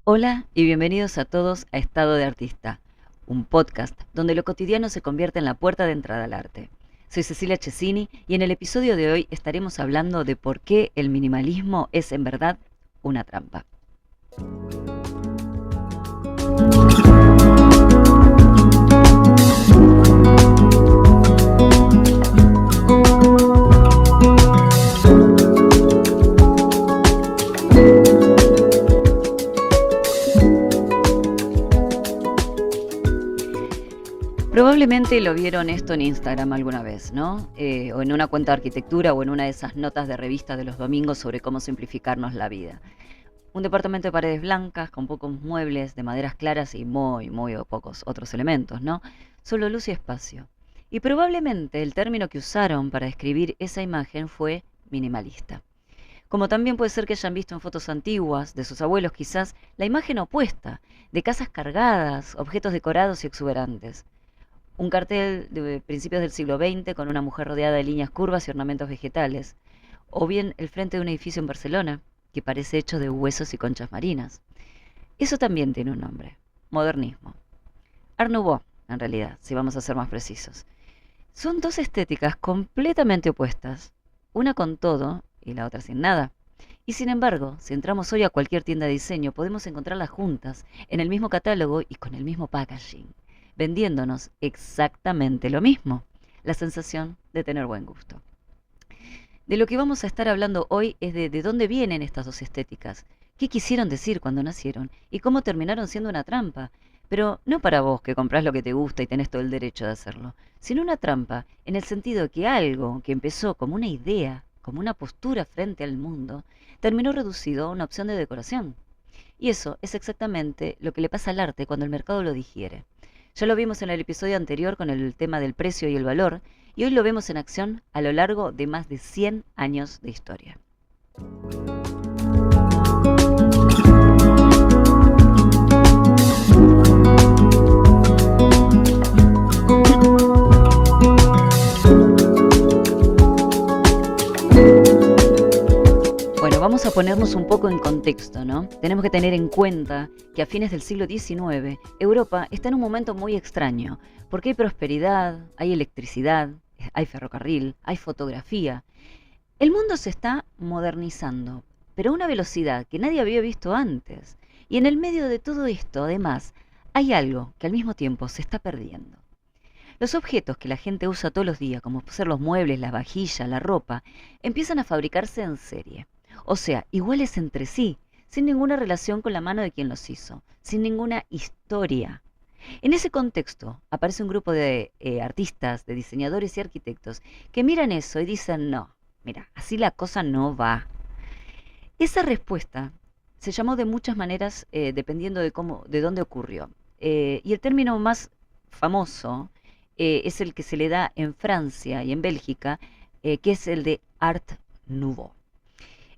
Hola y bienvenidos a todos a Estado de Artista, un podcast donde lo cotidiano se convierte en la puerta de entrada al arte. Soy Cecilia Cesini y en el episodio de hoy estaremos hablando de por qué el minimalismo es en verdad una trampa. Probablemente lo vieron esto en Instagram alguna vez, ¿no? O en una cuenta de arquitectura o en una de esas notas de revista de los domingos sobre cómo simplificarnos la vida. Un departamento de paredes blancas, con pocos muebles, de maderas claras y muy pocos otros elementos, ¿no? Solo luz y espacio. Y probablemente el término que usaron para describir esa imagen fue minimalista. Como también puede ser que hayan visto en fotos antiguas, de sus abuelos quizás, la imagen opuesta, de casas cargadas, objetos decorados y exuberantes. Un cartel de principios del siglo XX con una mujer rodeada de líneas curvas y ornamentos vegetales. O bien el frente de un edificio en Barcelona, que parece hecho de huesos y conchas marinas. Eso también tiene un nombre: modernismo. Art Nouveau, en realidad, si vamos a ser más precisos. Son dos estéticas completamente opuestas, una con todo y la otra sin nada. Y sin embargo, si entramos hoy a cualquier tienda de diseño, podemos encontrarlas juntas, en el mismo catálogo y con el mismo packaging, vendiéndonos exactamente lo mismo: la sensación de tener buen gusto. De lo que vamos a estar hablando hoy es de dónde vienen estas dos estéticas, qué quisieron decir cuando nacieron y cómo terminaron siendo una trampa. Pero no para vos, que comprás lo que te gusta y tenés todo el derecho de hacerlo, sino una trampa en el sentido de que algo que empezó como una idea, como una postura frente al mundo, terminó reducido a una opción de decoración. Y eso es exactamente lo que le pasa al arte cuando el mercado lo digiere. Ya lo vimos en el episodio anterior con el tema del precio y el valor, y hoy lo vemos en acción a lo largo de más de 100 años de historia. Bueno, vamos a ponernos un poco en contexto, ¿no? Tenemos que tener en cuenta que a fines del siglo XIX, Europa está en un momento muy extraño, porque hay prosperidad, hay electricidad, hay ferrocarril, hay fotografía. El mundo se está modernizando, pero a una velocidad que nadie había visto antes. Y en el medio de todo esto, además, hay algo que al mismo tiempo se está perdiendo. Los objetos que la gente usa todos los días, como ser los muebles, las vajillas, la ropa, empiezan a fabricarse en serie. O sea, iguales entre sí, sin ninguna relación con la mano de quien los hizo, sin ninguna historia. En ese contexto aparece un grupo de artistas, de diseñadores y arquitectos que miran eso y dicen: no, mira, así la cosa no va. Esa respuesta se llamó de muchas maneras, dependiendo de dónde ocurrió. Y el término más famoso es el que se le da en Francia y en Bélgica, que es el de Art Nouveau.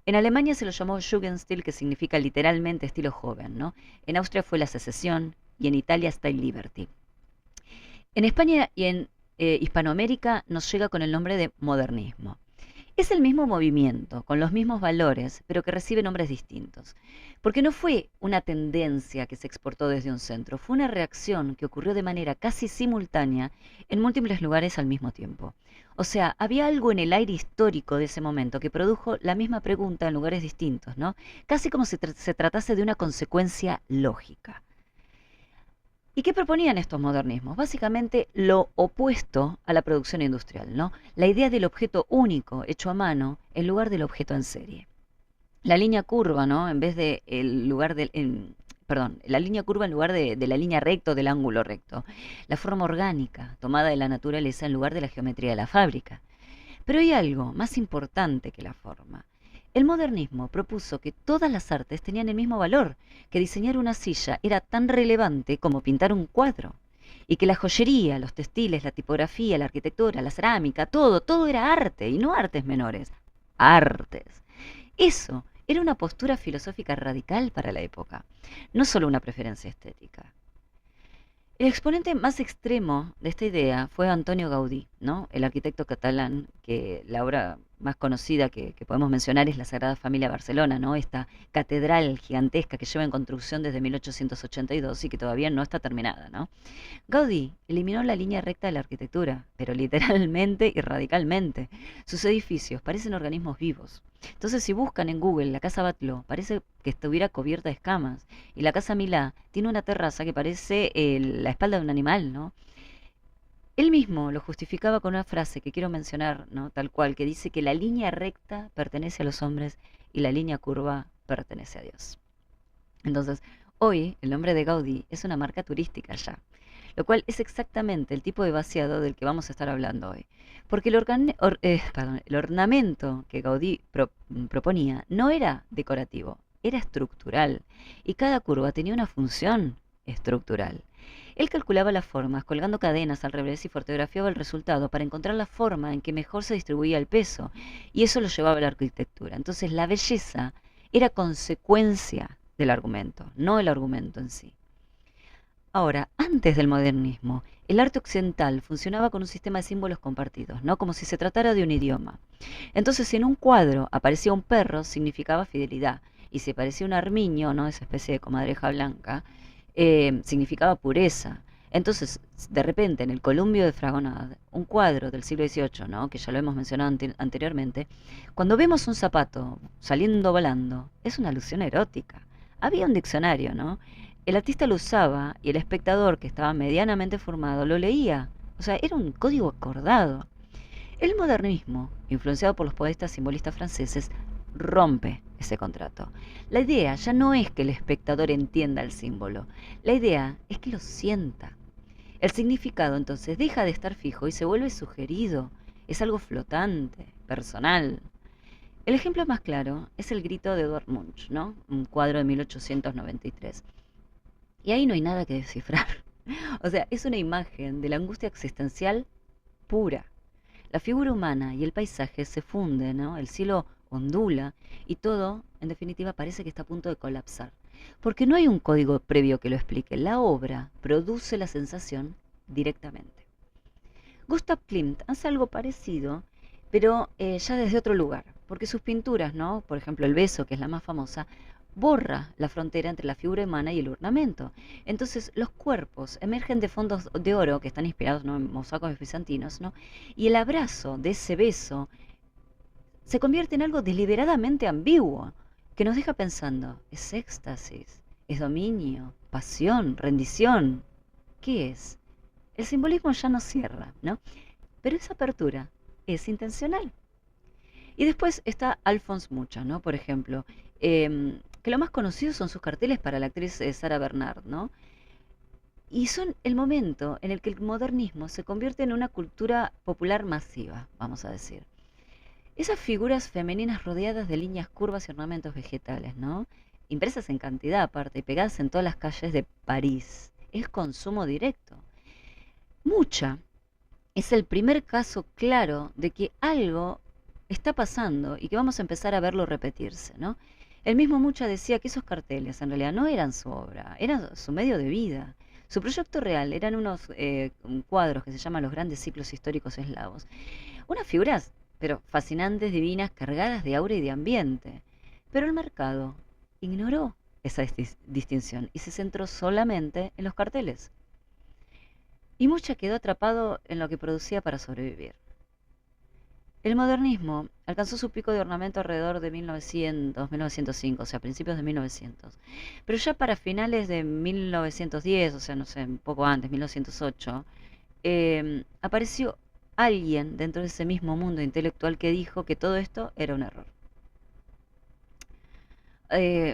En Alemania se lo llamó Jugendstil, que significa literalmente estilo joven, ¿no? En Austria fue la Secesión y en Italia Style Liberty. En España y en Hispanoamérica nos llega con el nombre de modernismo. Es el mismo movimiento, con los mismos valores, pero que recibe nombres distintos. Porque no fue una tendencia que se exportó desde un centro, fue una reacción que ocurrió de manera casi simultánea en múltiples lugares al mismo tiempo. O sea, había algo en el aire histórico de ese momento que produjo la misma pregunta en lugares distintos, ¿no? Casi como si se tratase de una consecuencia lógica. ¿Y qué proponían estos modernismos? Básicamente lo opuesto a la producción industrial, ¿no? La idea del objeto único, hecho a mano, en lugar del objeto en serie. La línea curva, ¿no? En vez de el lugar del, la línea curva en lugar de la línea recta o del ángulo recto. La forma orgánica, tomada de la naturaleza en lugar de la geometría de la fábrica. Pero hay algo más importante que la forma. El modernismo propuso que todas las artes tenían el mismo valor, que diseñar una silla era tan relevante como pintar un cuadro, y que la joyería, los textiles, la tipografía, la arquitectura, la cerámica, todo era arte, y no artes menores, artes. Eso era una postura filosófica radical para la época, no solo una preferencia estética. El exponente más extremo de esta idea fue Antonio Gaudí, ¿no? El arquitecto catalán, que la obra más conocida que podemos mencionar es la Sagrada Familia Barcelona, ¿no? Esta catedral gigantesca que lleva en construcción desde 1882 y que todavía no está terminada, ¿no? Gaudí eliminó la línea recta de la arquitectura, pero literalmente y radicalmente. Sus edificios parecen organismos vivos. Entonces, si buscan en Google la casa Batlló, parece que estuviera cubierta de escamas. Y la casa Milá tiene una terraza que parece la espalda de un animal, ¿no? Él mismo lo justificaba con una frase que quiero mencionar, ¿no? Tal cual, que dice que la línea recta pertenece a los hombres y la línea curva pertenece a Dios. Entonces, hoy el nombre de Gaudí es una marca turística ya, lo cual es exactamente el tipo de vaciado del que vamos a estar hablando hoy. Porque el ornamento que Gaudí proponía no era decorativo, era estructural, y cada curva tenía una función estructural. Él calculaba las formas, colgando cadenas al revés y fotografiaba el resultado para encontrar la forma en que mejor se distribuía el peso, y eso lo llevaba a la arquitectura. Entonces la belleza era consecuencia del argumento, no el argumento en sí. Ahora, antes del modernismo, el arte occidental funcionaba con un sistema de símbolos compartidos, ¿no? Como si se tratara de un idioma. Entonces, si en un cuadro aparecía un perro, significaba fidelidad. Y si aparecía un armiño, ¿no? Esa especie de comadreja blanca, significaba pureza. Entonces, de repente, en el Columbio de Fragonard, un cuadro del siglo XVIII, ¿no? Que ya lo hemos mencionado anteriormente, cuando vemos un zapato saliendo volando, es una alusión erótica. Había un diccionario, ¿no? El artista lo usaba y el espectador, que estaba medianamente formado, lo leía. O sea, era un código acordado. El modernismo, influenciado por los poetas simbolistas franceses, rompe ese contrato. La idea ya no es que el espectador entienda el símbolo, la idea es que lo sienta. El significado entonces deja de estar fijo y se vuelve sugerido, es algo flotante, personal. El ejemplo más claro es el grito de Edvard Munch, ¿no? Un cuadro de 1893. Y ahí no hay nada que descifrar. O sea, es una imagen de la angustia existencial pura. La figura humana y el paisaje se funden, ¿no? El cielo ondula y todo, en definitiva, parece que está a punto de colapsar. Porque no hay un código previo que lo explique. La obra produce la sensación directamente. Gustav Klimt hace algo parecido, pero ya desde otro lugar. Porque sus pinturas, ¿no? Por ejemplo, El beso, que es la más famosa, borra la frontera entre la figura humana y el ornamento. Entonces los cuerpos emergen de fondos de oro que están inspirados, ¿no? En mosaicos bizantinos, ¿no? Y el abrazo de ese beso se convierte en algo deliberadamente ambiguo, que nos deja pensando, ¿es éxtasis? ¿Es dominio? ¿Pasión? ¿Rendición? ¿Qué es? El simbolismo ya no cierra, ¿no? Pero esa apertura es intencional. Y después está Alphonse Mucha, ¿no? Por ejemplo, que lo más conocido son sus carteles para la actriz Sarah Bernard, ¿no? Y son el momento en el que el modernismo se convierte en una cultura popular masiva, vamos a decir. Esas figuras femeninas rodeadas de líneas curvas y ornamentos vegetales, ¿no? Impresas en cantidad aparte y pegadas en todas las calles de París. Es consumo directo. Mucha es el primer caso claro de que algo está pasando y que vamos a empezar a verlo repetirse, ¿no? El mismo Mucha decía que esos carteles en realidad no eran su obra, eran su medio de vida. Su proyecto real eran unos cuadros que se llaman los grandes ciclos históricos eslavos. Unas figuras, pero fascinantes, divinas, cargadas de aura y de ambiente. Pero el mercado ignoró esa distinción y se centró solamente en los carteles. Y Mucha quedó atrapado en lo que producía para sobrevivir. El modernismo alcanzó su pico de ornamento alrededor de 1900, 1905, o sea, principios de 1900. Pero ya para finales de 1910, o sea, no sé, un poco antes, 1908, apareció alguien dentro de ese mismo mundo intelectual que dijo que todo esto era un error.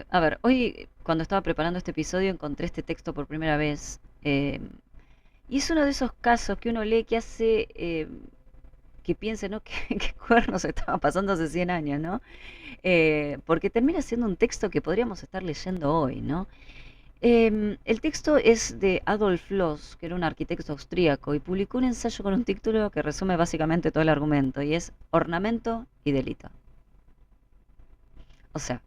A ver, hoy cuando estaba preparando este episodio encontré este texto por primera vez. Y es uno de esos casos que uno lee que hace que piense, ¿no? ¿Qué cuernos estaba pasando hace 100 años, ¿no? Porque termina siendo un texto que podríamos estar leyendo hoy, ¿no? El texto es de Adolf Loos, que era un arquitecto austríaco, y publicó un ensayo con un título que resume básicamente todo el argumento, y es Ornamento y delito. O sea,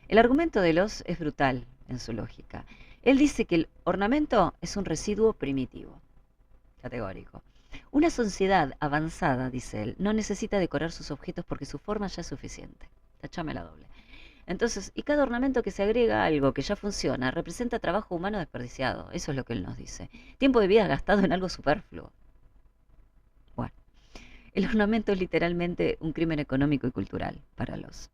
el argumento de Loos es brutal en su lógica. Él dice que el ornamento es un residuo primitivo, categórico. Una sociedad avanzada, dice él, no necesita decorar sus objetos porque su forma ya es suficiente. Tachame la doble. Entonces, y cada ornamento que se agrega a algo que ya funciona representa trabajo humano desperdiciado. Eso es lo que él nos dice. Tiempo de vida gastado en algo superfluo. Bueno, el ornamento es literalmente un crimen económico y cultural para los.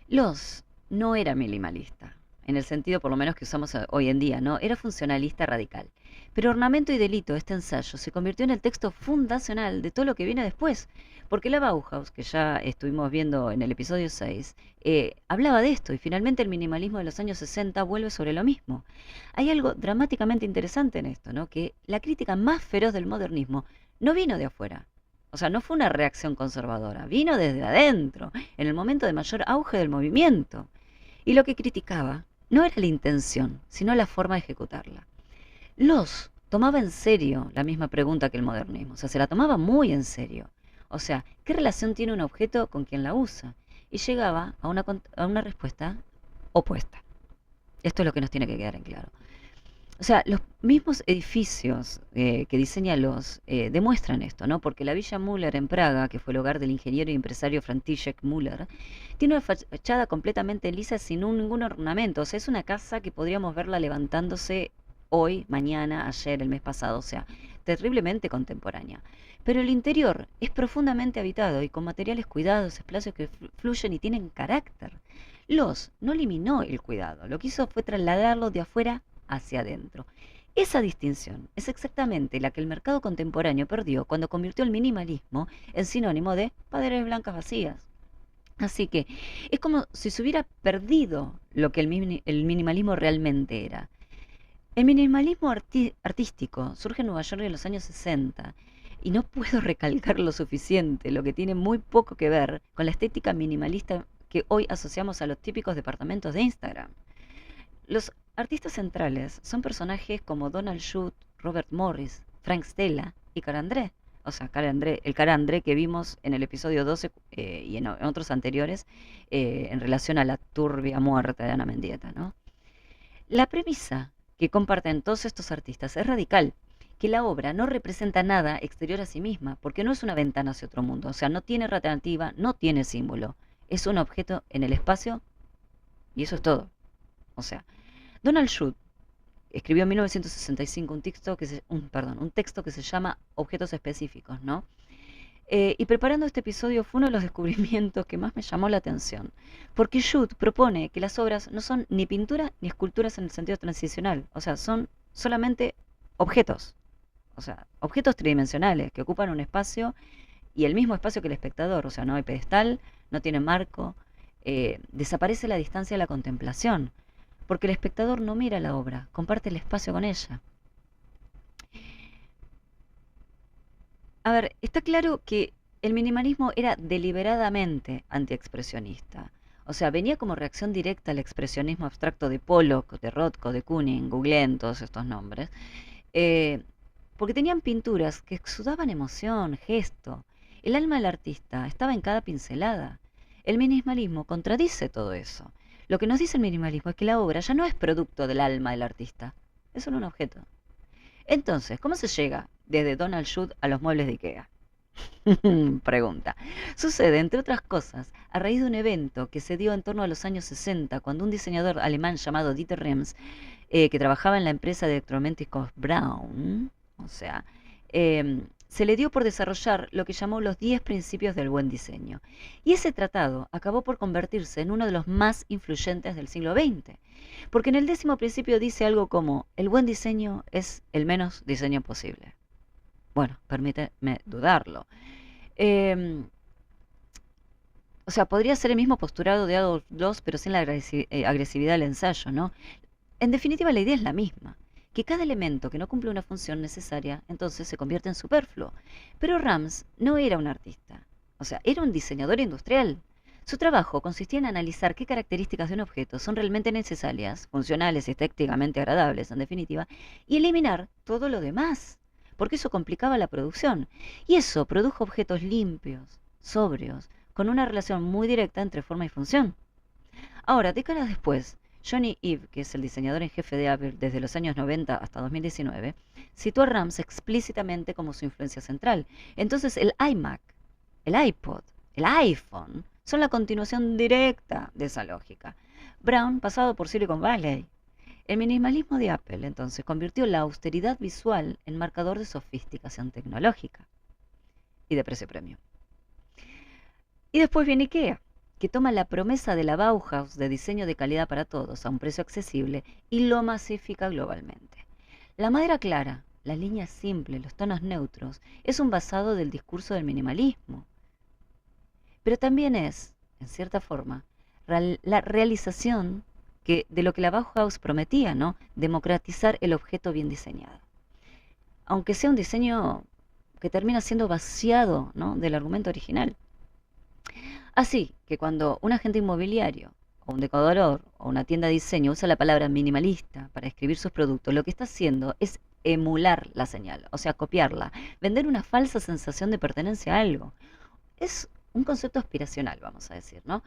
Los no era minimalista, en el sentido por lo menos que usamos hoy en día, ¿no? Era funcionalista radical. Pero Ornamento y Delito, este ensayo, se convirtió en el texto fundacional de todo lo que viene después, porque la Bauhaus, que ya estuvimos viendo en el episodio 6, hablaba de esto y finalmente el minimalismo de los años 60 vuelve sobre lo mismo. Hay algo dramáticamente interesante en esto, ¿no? Que la crítica más feroz del modernismo no vino de afuera. O sea, no fue una reacción conservadora, vino desde adentro, en el momento de mayor auge del movimiento. Y lo que criticaba no era la intención, sino la forma de ejecutarla. Los tomaba en serio la misma pregunta que el modernismo, o sea, se la tomaba muy en serio. O sea, ¿qué relación tiene un objeto con quien la usa? Y llegaba a una respuesta opuesta. Esto es lo que nos tiene que quedar en claro. O sea, los mismos edificios que diseña Los demuestran esto, ¿no? Porque la Villa Müller en Praga, que fue el hogar del ingeniero y empresario František Müller, tiene una fachada completamente lisa sin ningún ornamento. O sea, es una casa que podríamos verla levantándose hoy, mañana, ayer, el mes pasado. O sea, terriblemente contemporánea. Pero el interior es profundamente habitado y con materiales cuidados, espacios que fluyen y tienen carácter. Los no eliminó el cuidado, lo que hizo fue trasladarlo de afuera hacia adentro. Esa distinción es exactamente la que el mercado contemporáneo perdió cuando convirtió el minimalismo en sinónimo de paredes blancas vacías. Así que es como si se hubiera perdido lo que el minimalismo realmente era. El minimalismo artístico surge en Nueva York en los años 60 y no puedo recalcar lo suficiente, lo que tiene muy poco que ver con la estética minimalista que hoy asociamos a los típicos departamentos de Instagram. Los artistas centrales son personajes como Donald Judd, Robert Morris, Frank Stella y Cara André. O sea, el Cara André que vimos en el episodio 12 y en otros anteriores en relación a la turbia muerte de Ana Mendieta, ¿no? La premisa que comparten todos estos artistas es radical, que la obra no representa nada exterior a sí misma, porque no es una ventana hacia otro mundo, o sea, no tiene alternativa, no tiene símbolo, es un objeto en el espacio y eso es todo. O sea, Donald Judd escribió en 1965 un texto que se llama Objetos Específicos, ¿no? Y preparando este episodio fue uno de los descubrimientos que más me llamó la atención, porque Judd propone que las obras no son ni pintura ni esculturas en el sentido transicional, o sea, son solamente objetos, o sea, objetos tridimensionales que ocupan un espacio y el mismo espacio que el espectador, o sea, no hay pedestal, no tiene marco, desaparece la distancia de la contemplación, porque el espectador no mira la obra, comparte el espacio con ella. A ver, está claro que el minimalismo era deliberadamente antiexpresionista. O sea, venía como reacción directa al expresionismo abstracto de Pollock, de Rothko, de Kooning, googleen todos estos nombres, eh, porque tenían pinturas que exudaban emoción, gesto. El alma del artista estaba en cada pincelada. El minimalismo contradice todo eso. Lo que nos dice el minimalismo es que la obra ya no es producto del alma del artista, es solo un objeto. Entonces, ¿cómo se llega desde Donald Judd a los muebles de IKEA? Pregunta. Sucede, entre otras cosas, a raíz de un evento que se dio en torno a los años 60, cuando un diseñador alemán llamado Dieter Rams, que trabajaba en la empresa de electrodomésticos Braun, o sea, se le dio por desarrollar lo que llamó los 10 principios del buen diseño. Y ese tratado acabó por convertirse en uno de los más influyentes del siglo XX, porque en el 10º principio dice algo como, el buen diseño es el menos diseño posible. Bueno, permíteme dudarlo. O sea, podría ser el mismo postulado de Adolf Loos, pero sin la agresividad del ensayo, ¿no? En definitiva, la idea es la misma, que cada elemento que no cumple una función necesaria, entonces se convierte en superfluo. Pero Rams no era un artista, o sea, era un diseñador industrial. Su trabajo consistía en analizar qué características de un objeto son realmente necesarias, funcionales y estéticamente agradables, en definitiva, y eliminar todo lo demás, porque eso complicaba la producción. Y eso produjo objetos limpios, sobrios, con una relación muy directa entre forma y función. Ahora, décadas después, Johnny Ive, que es el diseñador en jefe de Apple desde los años 90 hasta 2019, citó a Rams explícitamente como su influencia central. Entonces el iMac, el iPod, el iPhone son la continuación directa de esa lógica. Brown, pasado por Silicon Valley. El minimalismo de Apple, entonces, convirtió la austeridad visual en marcador de sofisticación tecnológica y de precio premium. Y después viene IKEA, que toma la promesa de la Bauhaus de diseño de calidad para todos a un precio accesible y lo masifica globalmente. La madera clara, las líneas simples, los tonos neutros, es un basado del discurso del minimalismo. Pero también es, en cierta forma, la realización de lo que la Bauhaus prometía, ¿no? Democratizar el objeto bien diseñado. Aunque sea un diseño que termina siendo vaciado, ¿no? Del argumento original. Así que cuando un agente inmobiliario, o un decorador, o una tienda de diseño usa la palabra minimalista para describir sus productos, lo que está haciendo es emular la señal, o sea, copiarla, vender una falsa sensación de pertenencia a algo. Es un concepto aspiracional, vamos a decir, ¿no?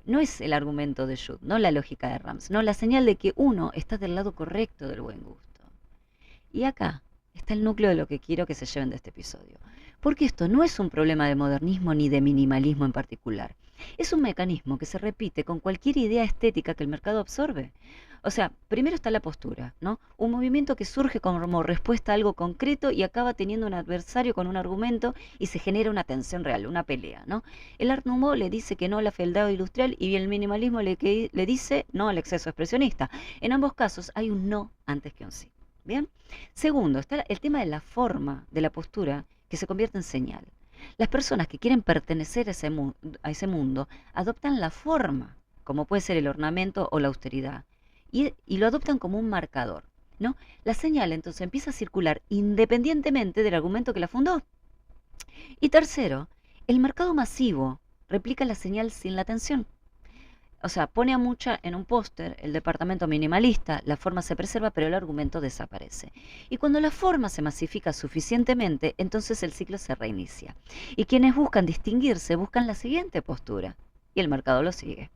No es el argumento de Judd, no la lógica de Rams, no la señal de que uno está del lado correcto del buen gusto. Y acá está el núcleo de lo que quiero que se lleven de este episodio. Porque esto no es un problema de modernismo ni de minimalismo en particular. Es un mecanismo que se repite con cualquier idea estética que el mercado absorbe. O sea, primero está la postura, ¿no? Un movimiento que surge como respuesta a algo concreto y acaba teniendo un adversario con un argumento y se genera una tensión real, una pelea, ¿no? El Art Nouveau le dice que no al fealdado industrial y el minimalismo le dice no al exceso expresionista. En ambos casos hay un no antes que un sí. ¿Bien? Segundo, está el tema de la forma de la postura que se convierte en señal. Las personas que quieren pertenecer a ese mundo adoptan la forma, como puede ser el ornamento o la austeridad, y lo adoptan como un marcador, ¿no? La señal entonces empieza a circular independientemente del argumento que la fundó. Y tercero, el mercado masivo replica la señal sin la atención. O sea, pone a mucha en un póster el departamento minimalista, la forma se preserva, pero el argumento desaparece. Y cuando la forma se masifica suficientemente, entonces el ciclo se reinicia. Y quienes buscan distinguirse buscan la siguiente postura, y el mercado lo sigue.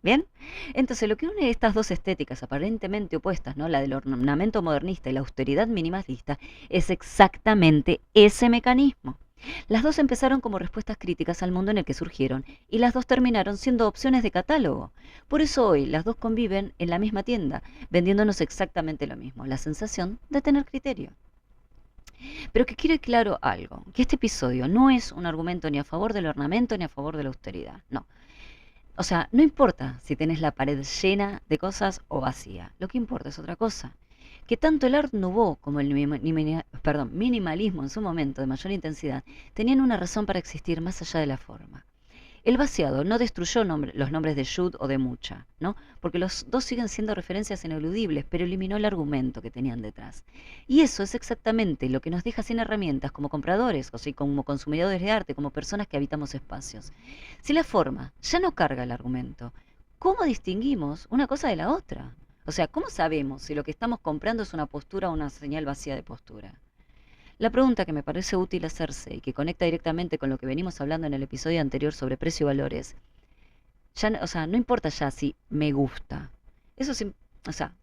¿Bien? Entonces, lo que une estas dos estéticas aparentemente opuestas, ¿no? La del ornamento modernista y la austeridad minimalista, es exactamente ese mecanismo. Las dos empezaron como respuestas críticas al mundo en el que surgieron y las dos terminaron siendo opciones de catálogo. Por eso hoy las dos conviven en la misma tienda, vendiéndonos exactamente lo mismo, la sensación de tener criterio. Pero que quede claro algo, que este episodio no es un argumento ni a favor del ornamento ni a favor de la austeridad, no. O sea, no importa si tenés la pared llena de cosas o vacía, lo que importa es otra cosa. Que tanto el Art Nouveau como el minimalismo en su momento de mayor intensidad tenían una razón para existir más allá de la forma. El vaciado no destruyó los nombres de Judd o de Mucha, ¿no? Porque los dos siguen siendo referencias ineludibles, pero eliminó el argumento que tenían detrás. Y eso es exactamente lo que nos deja sin herramientas como compradores, o sea, como consumidores de arte, como personas que habitamos espacios. Si la forma ya no carga el argumento, ¿cómo distinguimos una cosa de la otra? O sea, ¿cómo sabemos si lo que estamos comprando es una postura o una señal vacía de postura? La pregunta que me parece útil hacerse y que conecta directamente con lo que venimos hablando en el episodio anterior sobre precio y valores, o sea, no importa ya si me gusta. Eso sí, o sea,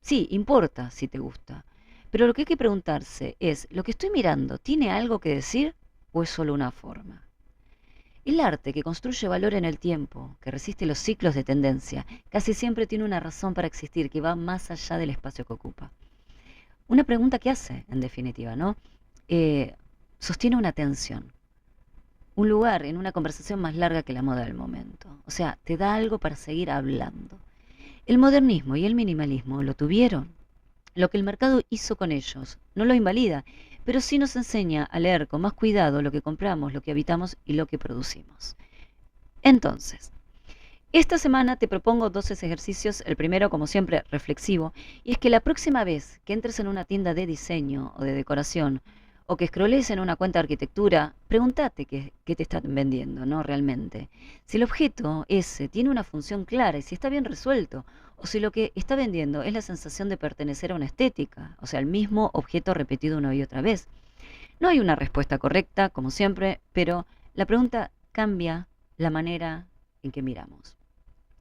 sí, importa si te gusta. Pero lo que hay que preguntarse es, ¿lo que estoy mirando tiene algo que decir o es solo una forma? El arte que construye valor en el tiempo, que resiste los ciclos de tendencia, casi siempre tiene una razón para existir que va más allá del espacio que ocupa. Una pregunta que hace, en definitiva, ¿no? Sostiene una tensión, un lugar en una conversación más larga que la moda del momento. O sea, te da algo para seguir hablando. El modernismo y el minimalismo lo tuvieron. Lo que el mercado hizo con ellos no lo invalida, pero sí nos enseña a leer con más cuidado lo que compramos, lo que habitamos y lo que producimos. Entonces, esta semana te propongo 12 ejercicios, el primero como siempre reflexivo, y es que la próxima vez que entres en una tienda de diseño o de decoración o que scrolles en una cuenta de arquitectura, pregúntate qué te están vendiendo, ¿no? Realmente. Si el objeto ese tiene una función clara y si está bien resuelto, o si lo que está vendiendo es la sensación de pertenecer a una estética, o sea, el mismo objeto repetido una y otra vez. No hay una respuesta correcta, como siempre, pero la pregunta cambia la manera en que miramos.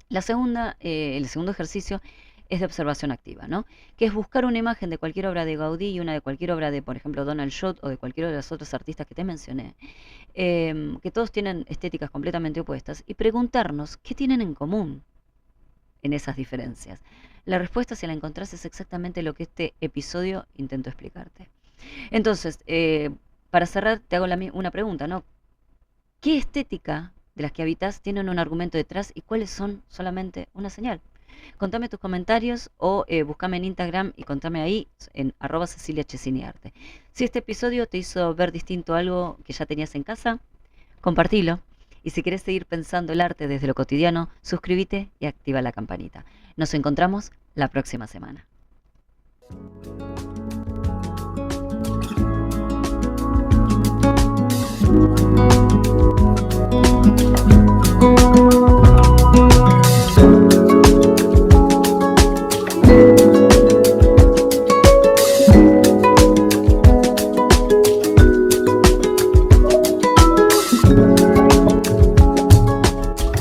El segundo ejercicio es de observación activa, ¿no? Que es buscar una imagen de cualquier obra de Gaudí y una de cualquier obra de, por ejemplo, Donald Judd o de cualquiera de los otros artistas que te mencioné, que todos tienen estéticas completamente opuestas, y preguntarnos qué tienen en común en esas diferencias. La respuesta, si la encontrás, es exactamente lo que este episodio intentó explicarte. Entonces, para cerrar, te hago una pregunta, ¿no? ¿Qué estética de las que habitas tienen un argumento detrás y cuáles son solamente una señal? Contame tus comentarios o buscame en Instagram y contame ahí en @CeciliaChesiniarte. Si este episodio te hizo ver distinto algo que ya tenías en casa, compartilo. Y si querés seguir pensando el arte desde lo cotidiano, suscríbete y activa la campanita. Nos encontramos la próxima semana.